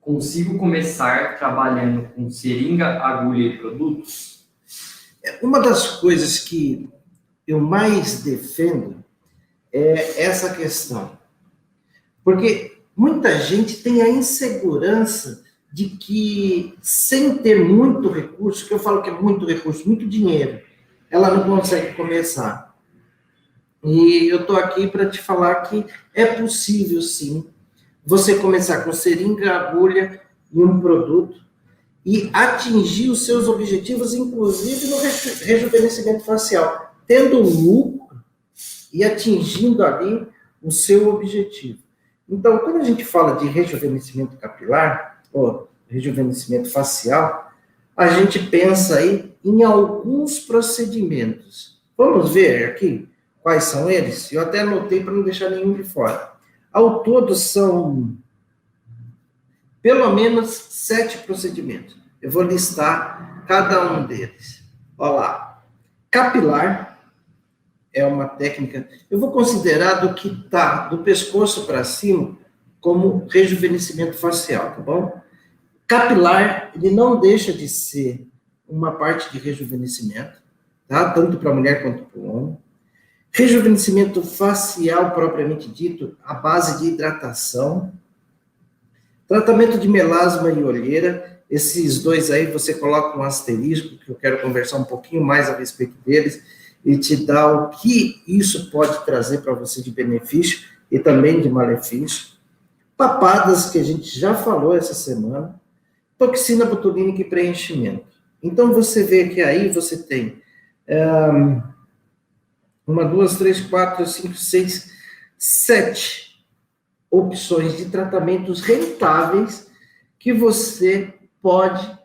Consigo começar trabalhando com seringa, agulha e produtos? Uma das coisas que eu mais defendo é essa questão. Porque muita gente tem a insegurança de que, sem ter muito recurso, que eu falo que é muito recurso, muito dinheiro, ela não consegue começar. E eu estou aqui para te falar que é possível, sim, você começar com seringa, agulha e um produto e atingir os seus objetivos, inclusive no rejuvenescimento facial, tendo lucro e atingindo ali o seu objetivo. Então, quando a gente fala de rejuvenescimento capilar, ou rejuvenescimento facial, a gente pensa aí em alguns procedimentos. Vamos ver aqui quais são eles? Eu até anotei para não deixar nenhum de fora. Ao todo, são pelo menos 7 procedimentos. Eu vou listar cada um deles. Olha lá. Capilar é uma técnica, eu vou considerar do que está do pescoço para cima como rejuvenescimento facial, tá bom? Capilar, ele não deixa de ser uma parte de rejuvenescimento, tá? Tanto para a mulher quanto para o homem. Rejuvenescimento facial, propriamente dito, à base de hidratação. Tratamento de melasma e olheira, esses dois aí você coloca um asterisco, que eu quero conversar um pouquinho mais a respeito deles, e te dar o que isso pode trazer para você de benefício e também de malefício. Papadas, que a gente já falou essa semana. Toxina botulínica e preenchimento. Então, você vê que aí você tem 1, 2, 3, 4, 5, 6, 7 opções de tratamentos rentáveis que você pode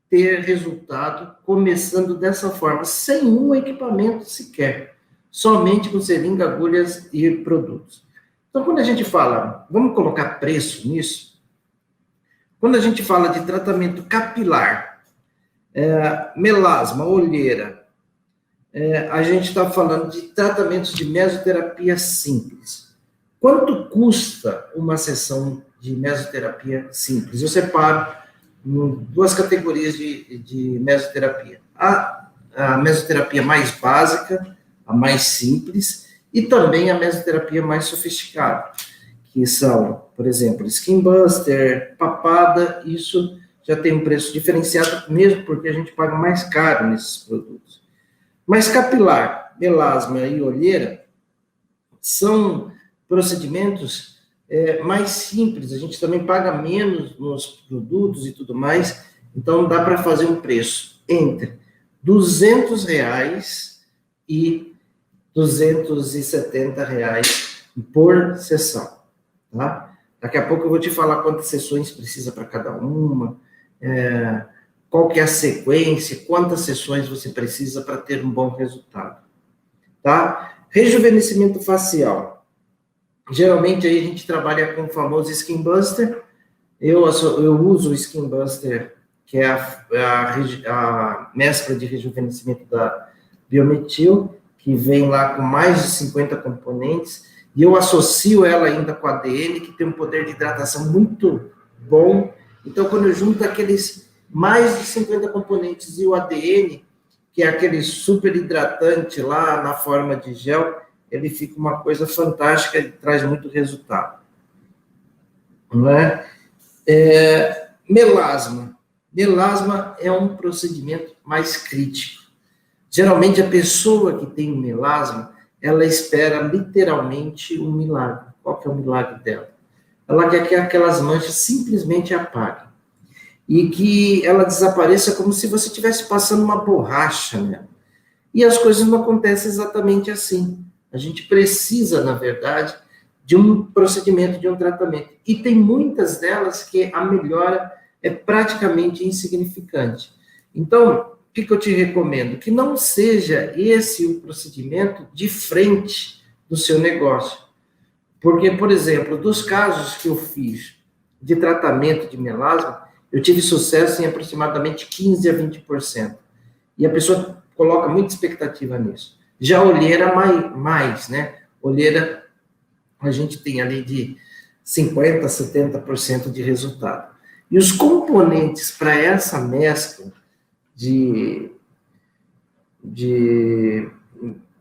ter resultado começando dessa forma, sem um equipamento sequer, somente com seringa, agulhas e produtos. Então, quando a gente fala, vamos colocar preço nisso, quando a gente fala de tratamento capilar, melasma, olheira, a gente está falando de tratamentos de mesoterapia simples. Quanto custa uma sessão de mesoterapia simples? Eu separo duas categorias de mesoterapia. A mesoterapia mais básica, a mais simples, e também a mesoterapia mais sofisticada, que são, por exemplo, Skin Buster, papada, isso já tem um preço diferenciado, mesmo porque a gente paga mais caro nesses produtos. Mas capilar, melasma e olheira são procedimentos mais simples, a gente também paga menos nos produtos e tudo mais, então dá para fazer um preço entre R$200 e R$270 por sessão, tá? Daqui a pouco eu vou te falar quantas sessões precisa para cada uma, qual que é a sequência, quantas sessões você precisa para ter um bom resultado, tá? Rejuvenescimento facial. Geralmente aí a gente trabalha com o famoso Skin Buster. Eu uso o Skin Buster, que é a mescla de rejuvenescimento da Biometil, que vem lá com mais de 50 componentes, e eu associo ela ainda com a ADN, que tem um poder de hidratação muito bom. Então, quando eu junto aqueles mais de 50 componentes e o ADN, que é aquele super hidratante lá na forma de gel, ele fica uma coisa fantástica e traz muito resultado. Não é? Melasma. Melasma é um procedimento mais crítico. Geralmente, a pessoa que tem melasma, ela espera literalmente um milagre. Qual que é o milagre dela? Ela quer que aquelas manchas simplesmente apaguem. E que ela desapareça como se você estivesse passando uma borracha nela. E as coisas não acontecem exatamente assim. A gente precisa, na verdade, de um procedimento, de um tratamento. E tem muitas delas que a melhora é praticamente insignificante. Então, o que eu te recomendo? Que não seja esse o procedimento de frente do seu negócio. Porque, por exemplo, dos casos que eu fiz de tratamento de melasma, eu tive sucesso em aproximadamente 15% a 20%. E a pessoa coloca muita expectativa nisso. Já a olheira, mais, né? Olheira, a gente tem ali de 50% a 70% de resultado. E os componentes para essa mescla de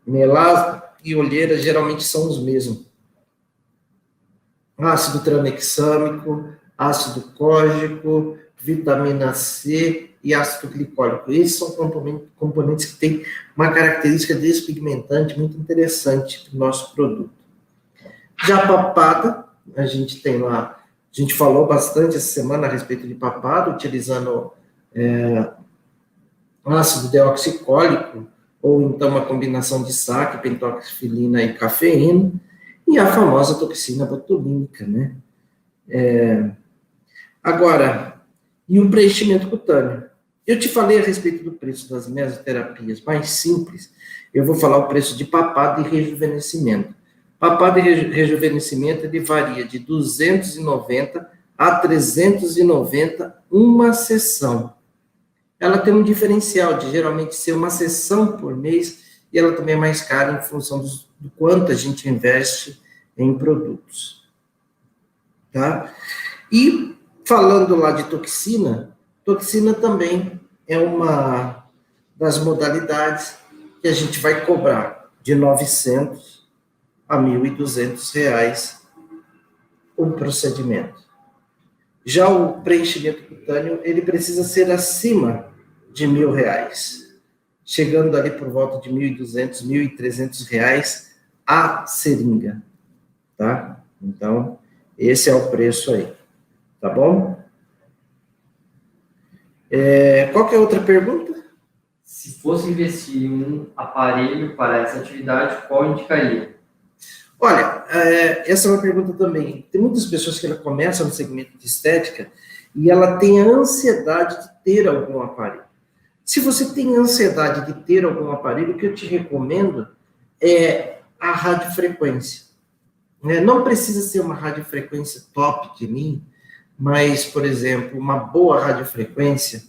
melasma e olheira geralmente são os mesmos. Ácido tranexâmico, ácido cógico, vitamina C e ácido glicólico. Esses são componentes que têm uma característica despigmentante muito interessante para o nosso produto. Já a papada, a gente tem lá, a gente falou bastante essa semana a respeito de papada, utilizando ácido deoxicólico, ou então uma combinação de saque, pentoxifilina e cafeína, e a famosa toxina botulínica, né? Agora, e o preenchimento cutâneo? Eu te falei a respeito do preço das mesoterapias mais simples, eu vou falar o preço de papada e rejuvenescimento. Papada e rejuvenescimento, ele varia de 290 a 390 uma sessão. Ela tem um diferencial de geralmente ser uma sessão por mês, e ela também é mais cara em função do quanto a gente investe em produtos. Tá? E falando lá de toxina também é uma das modalidades que a gente vai cobrar de R$900 a R$1.200 o procedimento. Já o preenchimento cutâneo, ele precisa ser acima de R$1.000, chegando ali por volta de R$1.200, R$1.300 a seringa, tá? Então, esse é o preço aí, tá bom? Qual que é a outra pergunta? Se fosse investir em um aparelho para essa atividade, qual indicaria? Olha, essa é uma pergunta também. Tem muitas pessoas que começam no segmento de estética e ela tem a ansiedade de ter algum aparelho. Se você tem ansiedade de ter algum aparelho, o que eu te recomendo é a radiofrequência. Não precisa ser uma radiofrequência top de linha, mas, por exemplo, uma boa radiofrequência,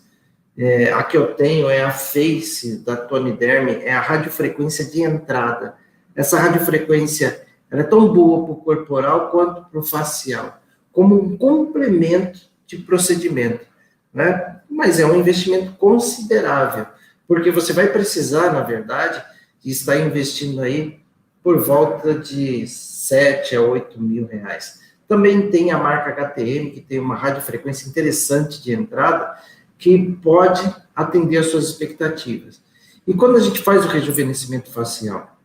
a que eu tenho é a Face da Tony Derme, é a radiofrequência de entrada. Essa radiofrequência ela é tão boa para o corporal quanto para o facial, como um complemento de procedimento, né? Mas é um investimento considerável, porque você vai precisar, na verdade, de estar investindo aí por volta de 7 a 8 mil reais. Também tem a marca HTM, que tem uma radiofrequência interessante de entrada, que pode atender às suas expectativas. E quando a gente faz o rejuvenescimento facial,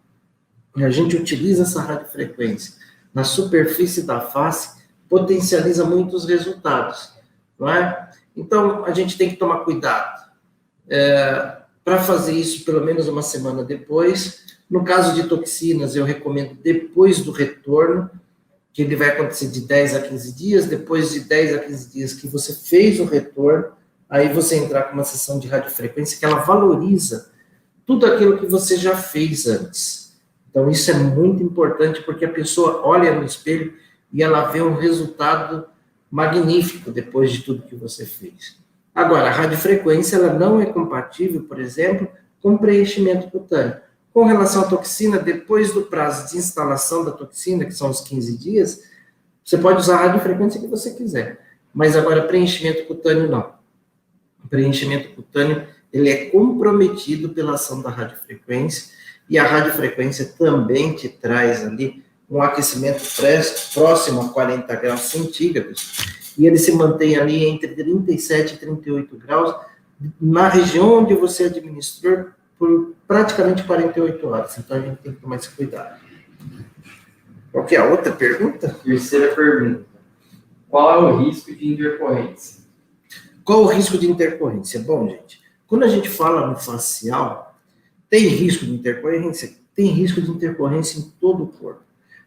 a gente utiliza essa radiofrequência na superfície da face, potencializa muito os resultados, não é? Então, a gente tem que tomar cuidado para fazer isso pelo menos uma semana depois. No caso de toxinas, eu recomendo depois do retorno, que ele vai acontecer de 10 a 15 dias, depois de 10 a 15 dias que você fez o retorno, aí você entrar com uma sessão de radiofrequência que ela valoriza tudo aquilo que você já fez antes. Então, isso é muito importante, porque a pessoa olha no espelho e ela vê um resultado magnífico depois de tudo que você fez. Agora, a radiofrequência, ela não é compatível, por exemplo, com preenchimento cutâneo. Com relação à toxina, depois do prazo de instalação da toxina, que são os 15 dias, você pode usar a radiofrequência que você quiser. Mas agora, preenchimento cutâneo, não. O preenchimento cutâneo, ele é comprometido pela ação da radiofrequência, e a radiofrequência também te traz ali um aquecimento próximo a 40 graus centígrados, e ele se mantém ali entre 37 e 38 graus, na região onde você administrou por praticamente 48 horas. Então, a gente tem que tomar esse cuidado. Qual que é a outra pergunta? Terceira pergunta. Qual é o risco de intercorrência? Qual o risco de intercorrência? Bom, gente, quando a gente fala no facial, tem risco de intercorrência? Tem risco de intercorrência em todo o corpo.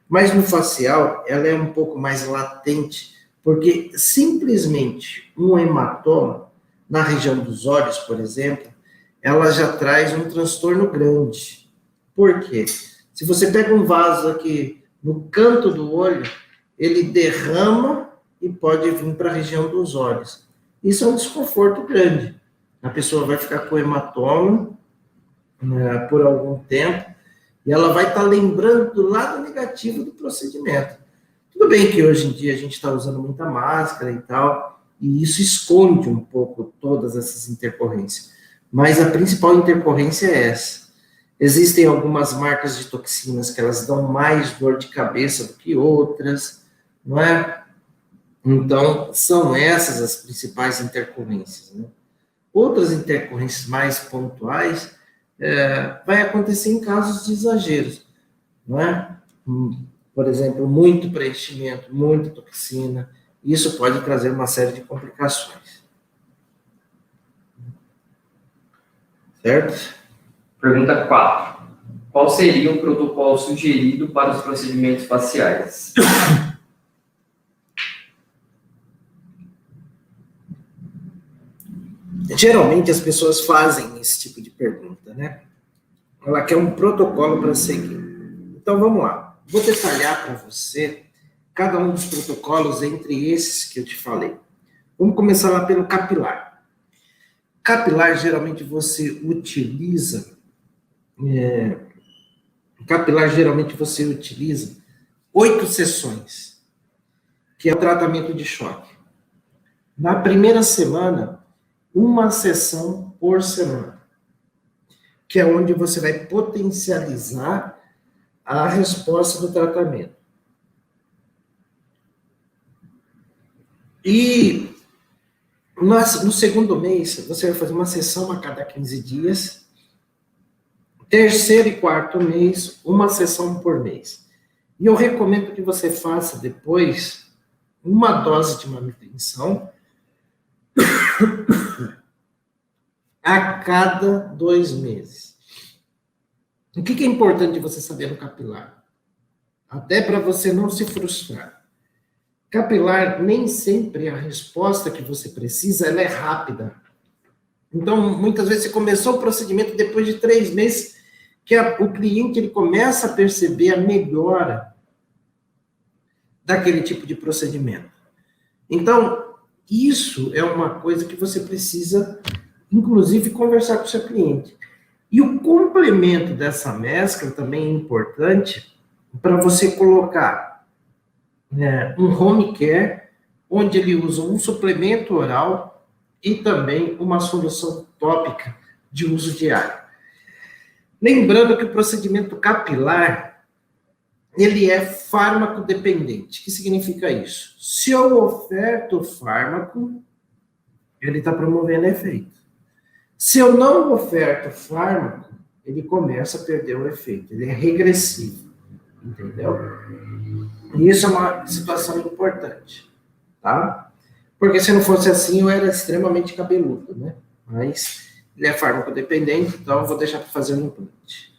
Mas no facial, ela é um pouco mais latente, porque simplesmente um hematoma, na região dos olhos, por exemplo, ela já traz um transtorno grande. Por quê? Se você pega um vaso aqui no canto do olho, ele derrama e pode vir para a região dos olhos. Isso é um desconforto grande. A pessoa vai ficar com hematoma por algum tempo, e ela vai estar lembrando do lado negativo do procedimento. Tudo bem que hoje em dia a gente está usando muita máscara e tal, e isso esconde um pouco todas essas intercorrências. Mas a principal intercorrência é essa. Existem algumas marcas de toxinas que elas dão mais dor de cabeça do que outras, não é? Então, são essas as principais intercorrências, né? Outras intercorrências mais pontuais vai acontecer em casos de exageros, não é? Por exemplo, muito preenchimento, muita toxina, isso pode trazer uma série de complicações. Certo? Pergunta 4. Qual seria o protocolo sugerido para os procedimentos faciais? Geralmente as pessoas fazem esse tipo de pergunta, né? Ela quer um protocolo para seguir. Então vamos lá. Vou detalhar para você cada um dos protocolos entre esses que eu te falei. Vamos começar lá pelo capilar. Capilar, geralmente você utiliza 8 sessões, que é o tratamento de choque. Na primeira semana, uma sessão por semana, que é onde você vai potencializar a resposta do tratamento. E no segundo mês, você vai fazer uma sessão a cada 15 dias. Terceiro e quarto mês, uma sessão por mês. E eu recomendo que você faça depois uma dose de manutenção a cada 2 meses. O que é importante você saber no capilar? Até para você não se frustrar. Capilar, nem sempre a resposta que você precisa, ela é rápida. Então, muitas vezes você começou o procedimento depois de 3 meses, que o cliente ele começa a perceber a melhora daquele tipo de procedimento. Então, isso é uma coisa que você precisa, inclusive, conversar com o seu cliente. E o complemento dessa mescla também é importante para você colocar um home care, onde ele usa um suplemento oral e também uma solução tópica de uso diário. Lembrando que o procedimento capilar, ele é fármaco dependente. O que significa isso? Se eu oferto o fármaco, ele está promovendo efeito. Se eu não oferto o fármaco, ele começa a perder o efeito. Ele é regressivo. Entendeu? E isso é uma situação importante, tá? Porque se não fosse assim, eu era extremamente cabeludo, né? Mas ele é farmacodependente, então eu vou deixar para fazer um implante.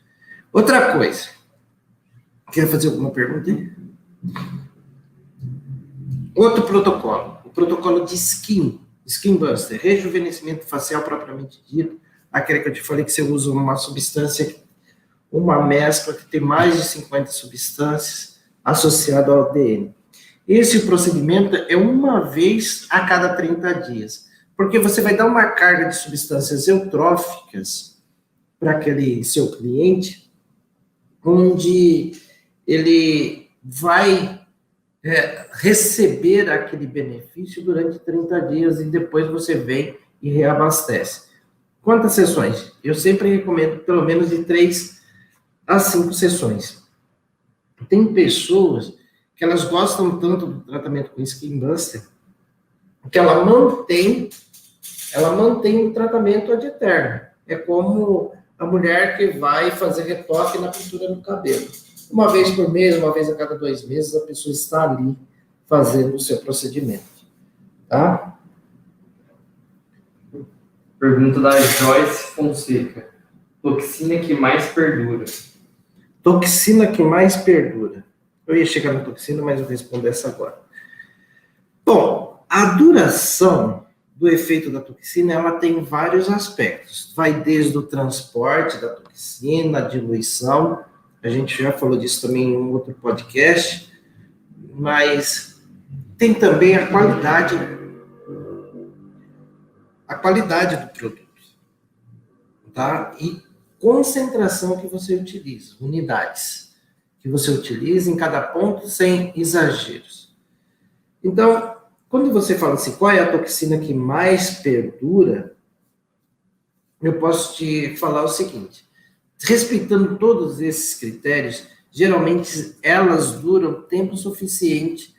Outra coisa. Quer fazer alguma pergunta aí? Outro protocolo. O protocolo de Skin Buster. Rejuvenescimento facial propriamente dito. Aquele que eu te falei que você usa uma substância, uma mescla que tem mais de 50 substâncias associada ao ADN. Esse procedimento é uma vez a cada 30 dias, porque você vai dar uma carga de substâncias eutróficas para aquele seu cliente, onde ele vai receber aquele benefício durante 30 dias e depois você vem e reabastece. Quantas sessões? Eu sempre recomendo pelo menos de 3 a 5 sessões. Tem pessoas que elas gostam tanto do tratamento com Skin Buster que ela mantém o tratamento ad eterno. É como a mulher que vai fazer retoque na pintura no cabelo. Uma vez por mês, uma vez a cada 2 meses, a pessoa está ali fazendo o seu procedimento. Tá? Pergunta da Joyce Fonseca. Toxina que mais perdura. Toxina que mais perdura. Eu ia chegar na toxina, mas eu vou responder essa agora. Bom, a duração do efeito da toxina, ela tem vários aspectos. Vai desde o transporte da toxina, a diluição. A gente já falou disso também em um outro podcast. Mas tem também a qualidade do produto. Tá? E concentração que você utiliza, unidades que você utiliza em cada ponto sem exageros. Então, Quando você fala assim, qual é a toxina que mais perdura, eu posso te falar o seguinte, respeitando todos esses critérios, geralmente elas duram tempo suficiente,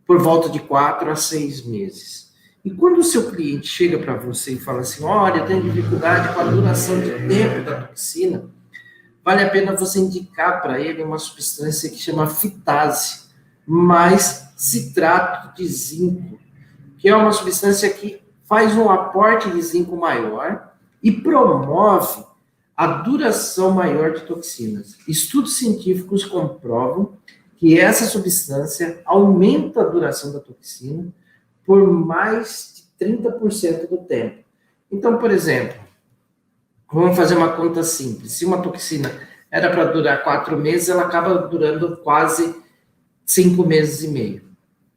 por volta de 4 a 6 meses. E quando o seu cliente chega para você e fala assim, olha, eu tenho dificuldade com a duração de tempo da toxina, vale a pena você indicar para ele uma substância que chama fitase, mais citrato de zinco, que é uma substância que faz um aporte de zinco maior e promove a duração maior de toxinas. Estudos científicos comprovam que essa substância aumenta a duração da toxina por mais de 30% do tempo. Então, por exemplo, vamos fazer uma conta simples. Se uma toxina era para durar 4 meses, ela acaba durando quase 5 meses e meio.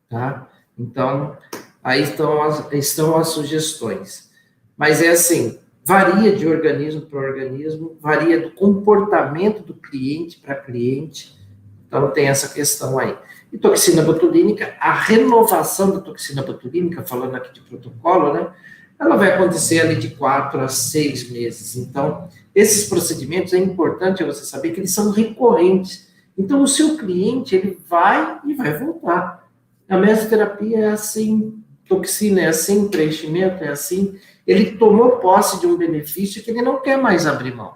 Tá? Então, aí estão as sugestões. Mas é assim, varia de organismo para organismo, varia do comportamento do cliente para cliente. Então, tem essa questão aí. E toxina botulínica, a renovação da toxina botulínica, falando aqui de protocolo, né? Ela vai acontecer ali de 4 a 6 meses. Então, esses procedimentos, é importante você saber que eles são recorrentes. Então, o seu cliente, ele vai e vai voltar. A mesoterapia é assim, toxina é assim, preenchimento é assim. Ele tomou posse de um benefício que ele não quer mais abrir mão.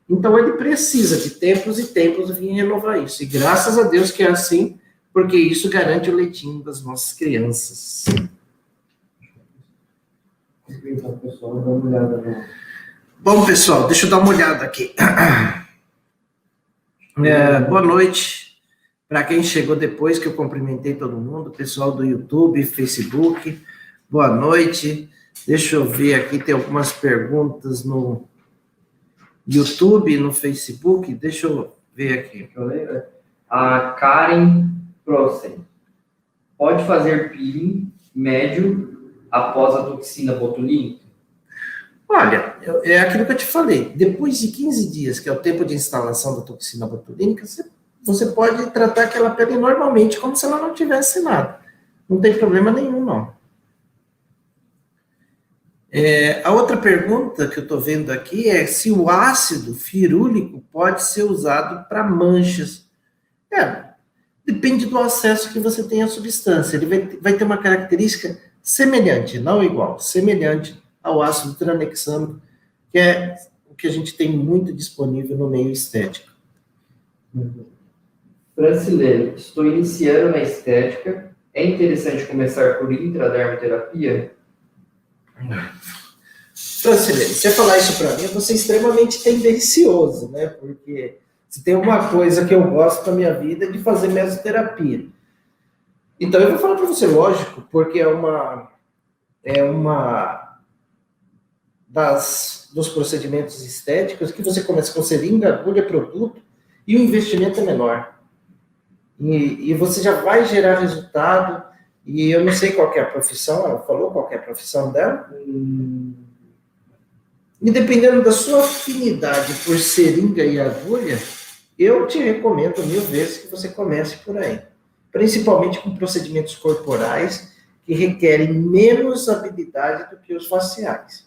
Então, ele precisa de tempos e tempos vir renovar isso. E graças a Deus que é assim, porque isso garante o leitinho das nossas crianças. Então, pessoal, dá uma olhada no... Bom, pessoal, deixa eu dar uma olhada aqui. Boa noite para quem chegou depois que eu cumprimentei todo mundo, pessoal do YouTube, Facebook. Boa noite. Deixa eu ver aqui, tem algumas perguntas no YouTube, no Facebook. Deixa eu ver aqui. A Karen Prossen. Pode fazer peeling médio após a toxina botulínica? Olha, é aquilo que eu te falei. Depois de 15 dias, que é o tempo de instalação da toxina botulínica, você pode tratar aquela pele normalmente, como se ela não tivesse nada. Não tem problema nenhum, não. A outra pergunta que eu estou vendo aqui é se o ácido firúlico pode ser usado para manchas. Depende do acesso que você tem à substância. Ele vai ter uma característica semelhante, não igual, semelhante ao ácido tranexâmico, que é o que a gente tem muito disponível no meio estético. Francilene, estou iniciando na estética. É interessante começar por intradermoterapia? Francilene, se você falar isso para mim, eu vou ser extremamente tendencioso, né? Porque se tem uma coisa que eu gosto na minha vida é de fazer mesoterapia. Então, eu vou falar para você, lógico, porque é uma dos procedimentos estéticos que você começa com seringa, agulha, produto, e o investimento é menor. E você já vai gerar resultado, e eu não sei qual que é a profissão, ela falou qual que é a profissão dela. E dependendo da sua afinidade por seringa e agulha, eu te recomendo 1000 vezes que você comece por aí. Principalmente com procedimentos corporais que requerem menos habilidade do que os faciais.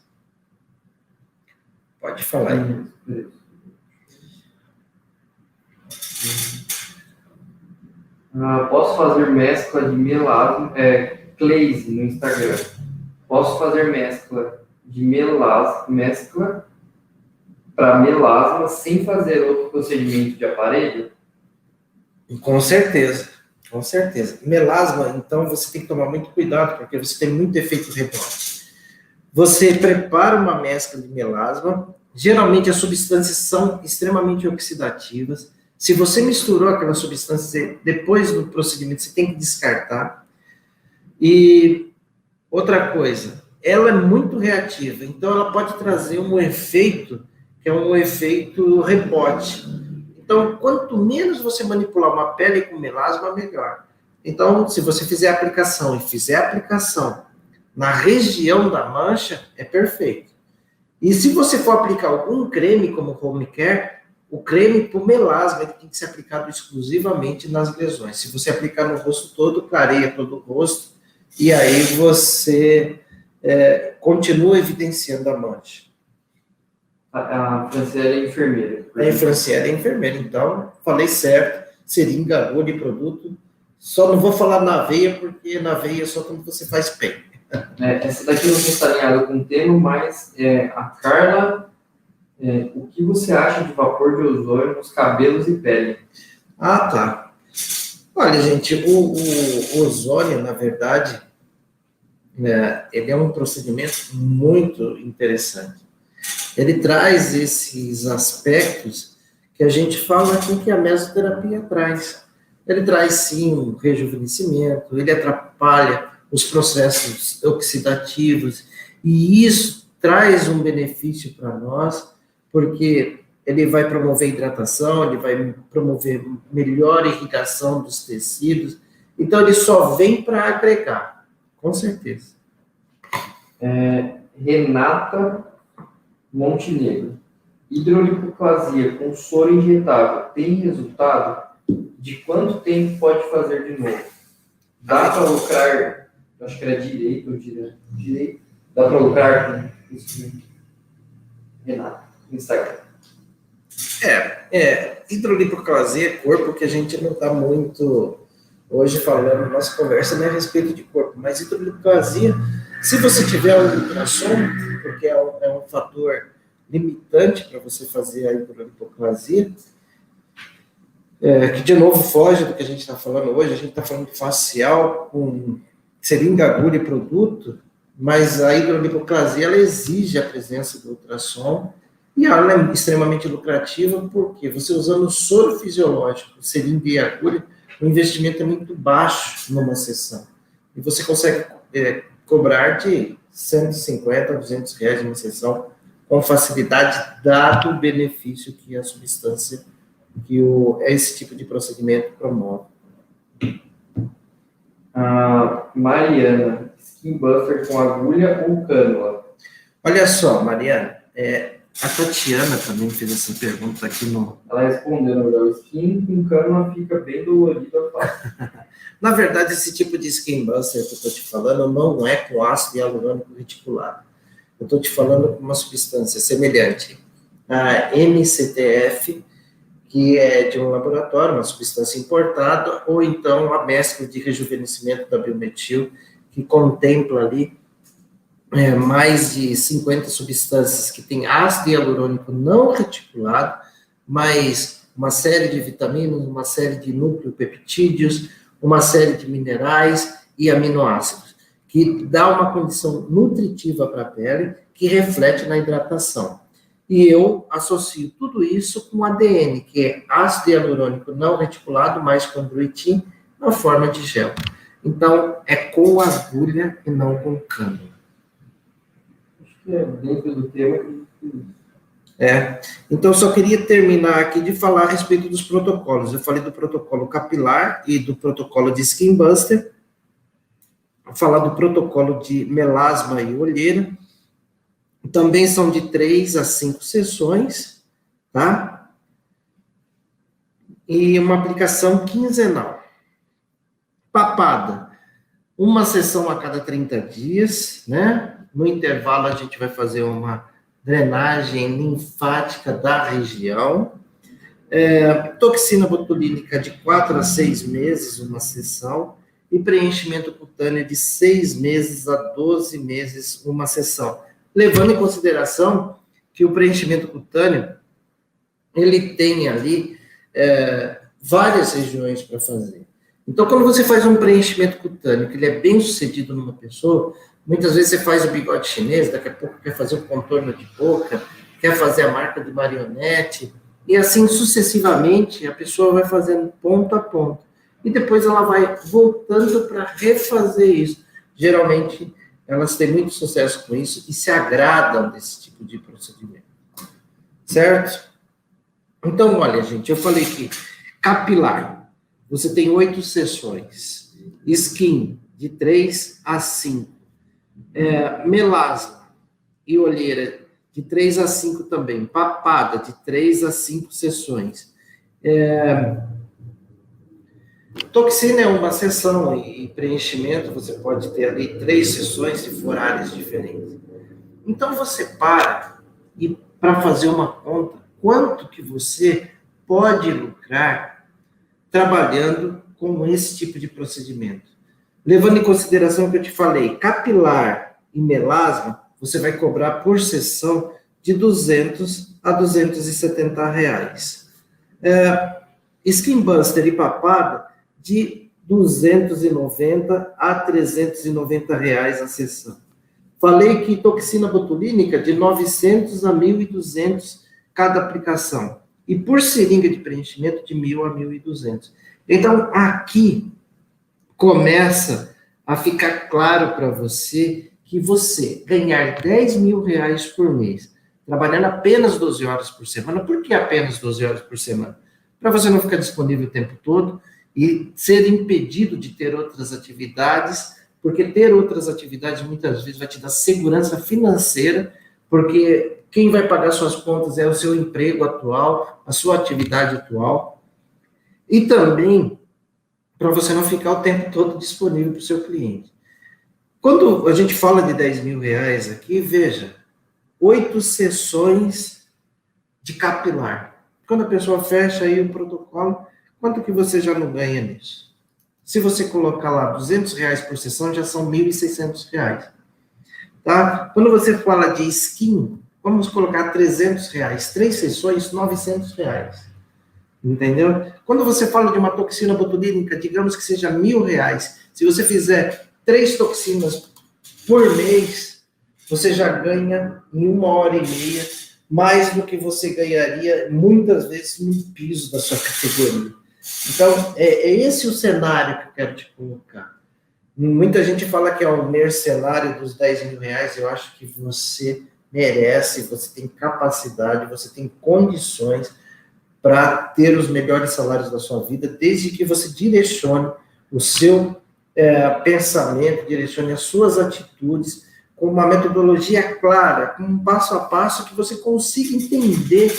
Pode falar aí. Posso fazer mescla de melasma, Cleise no Instagram. Posso fazer mescla de mescla para melasma sem fazer outro procedimento de aparelho? Com certeza, com certeza. Melasma, então, você tem que tomar muito cuidado, porque você tem muito efeito rebote. Você prepara uma mescla de melasma, geralmente as substâncias são extremamente oxidativas. Se você misturou aquela substância depois do procedimento, você tem que descartar. E outra coisa, ela é muito reativa, então ela pode trazer um efeito, que é um efeito rebote. Então, quanto menos você manipular uma pele com melasma, melhor. Então, se você fizer a aplicação e fizer a aplicação na região da mancha, é perfeito. E se você for aplicar algum creme, como home care, o creme por melasma ele tem que ser aplicado exclusivamente nas lesões. Se você aplicar no rosto todo, clareia todo o rosto e aí você continua evidenciando a mancha. A Franciele é enfermeira. A Franciele é enfermeira, então falei certo, seringa, agulha e produto. Só não vou falar na veia, porque na veia é só quando você faz PEN. Essa daqui não está alinhada com o tema, mas a Carla, o que você acha de vapor de ozônio nos cabelos e pele? Ah, tá. Olha, gente, o ozônio, na verdade, ele é um procedimento muito interessante. Ele traz esses aspectos que a gente fala aqui que a mesoterapia traz. Ele traz, sim, um rejuvenescimento, ele atrapalha os processos oxidativos, e isso traz um benefício para nós, porque ele vai promover hidratação, ele vai promover melhor irrigação dos tecidos, então ele só vem para agregar, com certeza. Renata Montenegro. Hidrolipoplasia com soro injetável tem resultado? De quanto tempo pode fazer de novo? Dá para lucrar, acho que era direito ou direito, dá para lucrar com isso? Renata, no Instagram. Hidrolipoplasia é corpo que a gente não está muito hoje falando, nossa conversa não é a respeito de corpo, mas hidrolipoplasia, se você tiver um ultrassom, porque é um fator limitante para você fazer a hidrolipoplasia, que de novo foge do que a gente está falando hoje, a gente está falando de facial com seringa, agulha e produto, mas a hidrolipoplasia ela exige a presença do ultrassom, e ela é extremamente lucrativa, porque você usando soro fisiológico, seringa e agulha, o investimento é muito baixo numa sessão. E você consegue cobrar de 150 a 200 reais uma sessão com facilidade, dado o benefício que a substância, que esse tipo de procedimento promove. Mariana, Skin Buster com agulha ou cânula? Olha só, Mariana, a Tatiana também fez essa pergunta aqui no... Ela respondeu, na verdade, o skin com cânula fica bem dolorido a face. Na verdade, esse tipo de Skin Buster que eu estou te falando não é com ácido hialurônico reticulado. Eu estou te falando com uma substância semelhante a MCTF, que é de um laboratório, uma substância importada, ou então a mescla de rejuvenescimento da Biometil, que contempla ali mais de 50 substâncias que têm ácido hialurônico não reticulado, mais uma série de vitaminas, uma série de nucleopeptídeos, uma série de minerais e aminoácidos, que dá uma condição nutritiva para a pele, que reflete na hidratação. E eu associo tudo isso com ADN, que é ácido hialurônico não reticulado, mais chondroitin, na forma de gel. Então, é com agulha e não com cânula. Dentro do tema. Então, só queria terminar aqui de falar a respeito dos protocolos. Eu falei do protocolo capilar e do protocolo de Skin Buster. Vou falar do protocolo de melasma e olheira. Também são de 3 a 5 sessões, tá? E uma aplicação quinzenal. Papada, uma sessão a cada 30 dias, né? No intervalo, a gente vai fazer uma drenagem linfática da região. Toxina botulínica de 4 a 6 meses, uma sessão. E preenchimento cutâneo de 6 meses a 12 meses, uma sessão. Levando em consideração que o preenchimento cutâneo, ele tem ali várias regiões para fazer. Então, quando você faz um preenchimento cutâneo, que ele é bem sucedido numa pessoa, muitas vezes você faz o bigode chinês, daqui a pouco quer fazer o contorno de boca, quer fazer a marca de marionete, e assim sucessivamente a pessoa vai fazendo ponto a ponto. E depois ela vai voltando para refazer isso. Geralmente, elas têm muito sucesso com isso e se agradam desse tipo de procedimento. Certo? Então, olha, gente, eu falei que capilar, você tem 8 sessões. Skin, de 3 a 5. Melasma e olheira, de 3 a 5 também. Papada, de 3 a 5 sessões. Toxina é uma sessão e preenchimento, você pode ter ali 3 sessões se for áreas diferentes. Então você para e para fazer uma conta, quanto que você pode lucrar trabalhando com esse tipo de procedimento. Levando em consideração o que eu te falei, capilar e melasma, você vai cobrar por sessão de 200 a 270 reais. Skin Buster e papada, de 290 a 390 reais a sessão. Falei que toxina botulínica, de 900 a 1.200 cada aplicação. E por seringa de preenchimento, de 1.000 a 1.200. Então, aqui começa a ficar claro para você que você ganhar 10 mil reais por mês, trabalhando apenas 12 horas por semana. Por que apenas 12 horas por semana? Para você não ficar disponível o tempo todo e ser impedido de ter outras atividades, porque ter outras atividades muitas vezes vai te dar segurança financeira, porque quem vai pagar suas contas é o seu emprego atual, a sua atividade atual, e também para você não ficar o tempo todo disponível para o seu cliente. Quando a gente fala de 10 mil reais aqui, veja, 8 sessões de capilar. Quando a pessoa fecha aí o protocolo, quanto que você já não ganha nisso? Se você colocar lá 200 reais por sessão, já são 1.600 reais. Tá? Quando você fala de skin, vamos colocar 300 reais, 3 sessões, 900 reais. Entendeu? Quando você fala de uma toxina botulínica, digamos que seja 1.000 reais, se você fizer 3 toxinas por mês, você já ganha em 1h30 mais do que você ganharia muitas vezes no piso da sua categoria. Então, é esse o cenário que eu quero te colocar. Muita gente fala que é o mercenário dos 10 mil reais, eu acho que você merece, você tem capacidade, você tem condições para ter os melhores salários da sua vida, desde que você direcione o seu pensamento, direcione as suas atitudes com uma metodologia clara, com um passo a passo que você consiga entender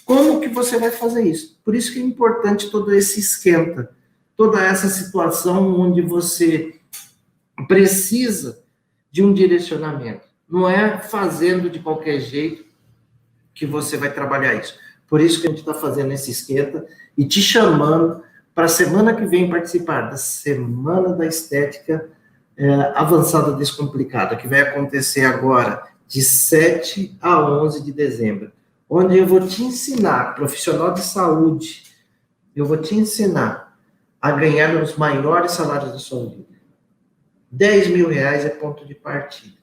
como que você vai fazer isso. Por isso que é importante todo esse esquenta, toda essa situação onde você precisa de um direcionamento. Não é fazendo de qualquer jeito que você vai trabalhar isso. Por isso que a gente está fazendo esse esquenta e te chamando para a semana que vem participar da Semana da Estética Avançada Descomplicada, que vai acontecer agora de 7 a 11 de dezembro, onde eu vou te ensinar, profissional de saúde, eu vou te ensinar a ganhar os maiores salários da sua vida. 10 mil reais é ponto de partida.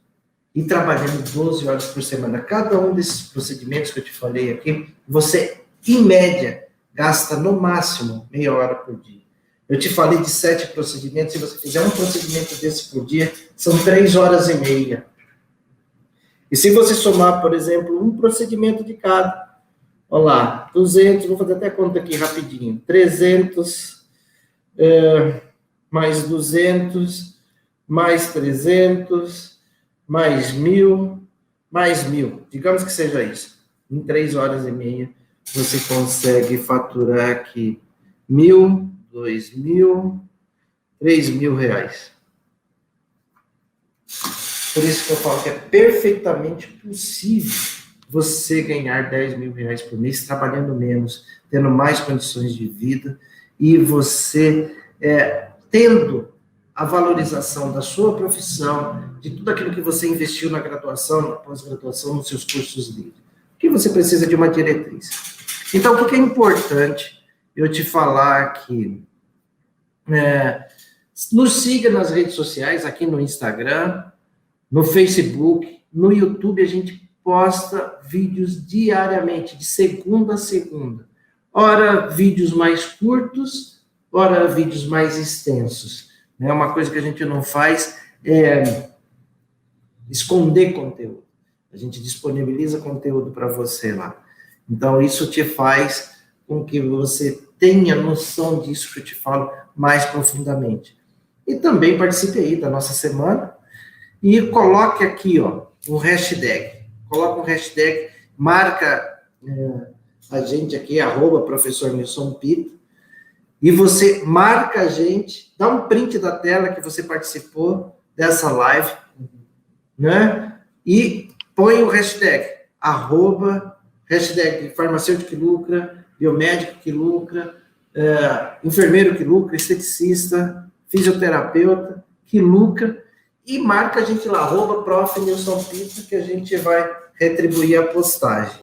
E trabalhando 12 horas por semana. Cada um desses procedimentos que eu te falei aqui, você, em média, gasta no máximo meia hora por dia. Eu te falei de 7 procedimentos, se você fizer um procedimento desse por dia, são 3 horas e meia. E se você somar, por exemplo, um procedimento de cada, olha lá, 200, vou fazer até conta aqui rapidinho, 300, mais 200, mais 300, mais 1.000, mais 1.000, digamos que seja isso. Em 3 horas e meia, você consegue faturar aqui 1.000, 2.000, 3.000 reais. Por isso que eu falo que é perfeitamente possível você ganhar 10 mil reais por mês, trabalhando menos, tendo mais condições de vida, e você tendo a valorização da sua profissão, de tudo aquilo que você investiu na graduação, na pós-graduação, nos seus cursos livres. Que você precisa de uma diretriz. Então, o que é importante eu te falar aqui? Nos siga nas redes sociais, aqui no Instagram, no Facebook, no YouTube, a gente posta vídeos diariamente, de segunda a segunda. Ora, vídeos mais curtos, ora, vídeos mais extensos. Uma coisa que a gente não faz é esconder conteúdo. A gente disponibiliza conteúdo para você lá. Então, isso te faz com que você tenha noção disso que eu te falo mais profundamente. E também participe aí da nossa semana e coloque aqui, um hashtag. Coloca um hashtag, marca a gente aqui, @professor Nilson Pita, e você marca a gente, dá um print da tela que você participou dessa live, né? E põe o hashtag, hashtag farmacêutico que lucra, biomédico que lucra, enfermeiro que lucra, esteticista, fisioterapeuta que lucra, e marca a gente lá, @prof. Nilson Pinto, que a gente vai retribuir a postagem.